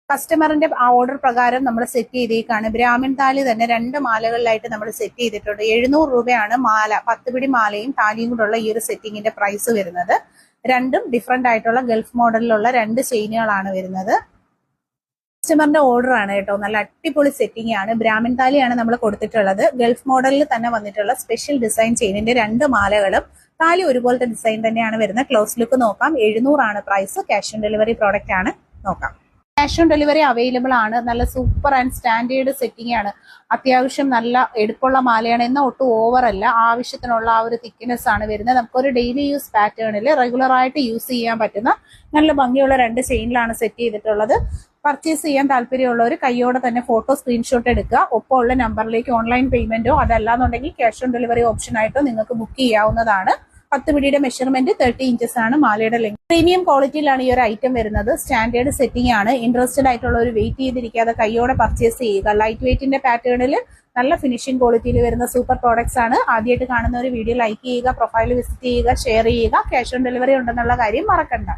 കസ്റ്റമറിന്റെ order പ്രകാരം നമ്മൾ set ചെയ്തേക്കാണ്. Brahmin താലി തന്നെ 2 മാലകളിലായിട്ട് നമ്മൾ സെറ്റ് ചെയ്തിട്ടുണ്ട്. 700 രൂപയാണ് മാല, 10 പിടി മാലയും താലിയും കൂടെയുള്ള ഈ ഒരു സെറ്റിങ്ങിന്റെ പ്രൈസ് വരുന്നത്. രണ്ടും ഡിഫറെന്റ് ആയിട്ടുള്ള ഗൾഫ് മോഡലിലുള്ള 2 ചെയിനുകളാണ് വരുന്നത്. കസ്റ്റമറിന്റെ ഓർഡർ ആണ് കേട്ടോ. നല്ല അടിപൊളി സെറ്റിംഗ് ആണ്. ബ്രാഹ്മിൺ താലിയാണ് നമ്മൾ കൊടുത്തിട്ടുള്ളത്. ഗൾഫ് മോഡലിൽ തന്നെ വന്നിട്ടുള്ള സ്പെഷ്യൽ ഡിസൈൻ ചെയിനിന്റെ 2 മാലകളും താലി ഒരുപോലത്തെ ഡിസൈൻ തന്നെയാണ് വരുന്നത്. ക്ലോസ് ലുക്ക് നോക്കാം. 700 ആണ് price. Cash on delivery product ആണ്. നോക്കാം. ക്യാഷ് ഓൺ ഡെലിവറി അവൈലബിൾ ആണ്. നല്ല സൂപ്പർ ആൻഡ് സ്റ്റാൻഡേർഡ് സെറ്റിംഗ് ആണ്. അത്യാവശ്യം നല്ല എടുപ്പുള്ള മാലയാണ്. എന്നാൽ ഒട്ടും ഓവർ അല്ല. ആവശ്യത്തിനുള്ള ആ ഒരു തിക്നെസ് ആണ് വരുന്നത്. നമുക്കൊരു ഡെയിലി യൂസ് പാറ്റേണിൽ റെഗുലർ ആയിട്ട് യൂസ് ചെയ്യാൻ പറ്റുന്ന നല്ല ഭംഗിയുള്ള 2 ചെയിനിലാണ് സെറ്റ് ചെയ്തിട്ടുള്ളത്. പർച്ചേസ് ചെയ്യാൻ താല്പര്യമുള്ളവർ കൈയോടെ തന്നെ ഫോട്ടോ സ്ക്രീൻഷോട്ട് എടുക്കുക. ഒപ്പമുള്ള നമ്പറിലേക്ക് ഓൺലൈൻ പേയ്മെന്റോ അതല്ലാന്നുണ്ടെങ്കിൽ ക്യാഷ് ഓൺ ഡെലിവറി ഓപ്ഷൻ ആയിട്ടോ നിങ്ങൾക്ക് ബുക്ക് ചെയ്യാവുന്നതാണ്. 10 പിടിയുടെ മെഷർമെന്റ് 30 ഇഞ്ചസ് ആണ് മാലയുടെ ലെങ്ത്. പ്രീമിയം ക്വാളിറ്റിയിലാണ് ഈ ഒരു ഐറ്റം വരുന്നത്. സ്റ്റാൻഡേർഡ് സെറ്റിംഗ് ആണ്. ഇൻട്രസ്റ്റഡ് ആയിട്ടുള്ള ഒരു വെയിറ്റ് ചെയ്തിരിക്കാതെ കൈയോടെ പർച്ചേസ് ചെയ്യുക. ലൈറ്റ് വെയിറ്റിന്റെ പാറ്റേണിൽ നല്ല ഫിനിഷിംഗ് ക്വാളിറ്റിയിൽ വരുന്ന സൂപ്പർ പ്രോഡക്ട്സ് ആണ്. ആദ്യമായിട്ട് കാണുന്ന ഒരു വീഡിയോ ലൈക്ക് ചെയ്യുക, പ്രൊഫൈൽ വിസിറ്റ് ചെയ്യുക, ഷെയർ ചെയ്യുക. ക്യാഷ് ഓൺ ഡെലിവറി ഉണ്ടെന്നുള്ള കാര്യം മറക്കണ്ട.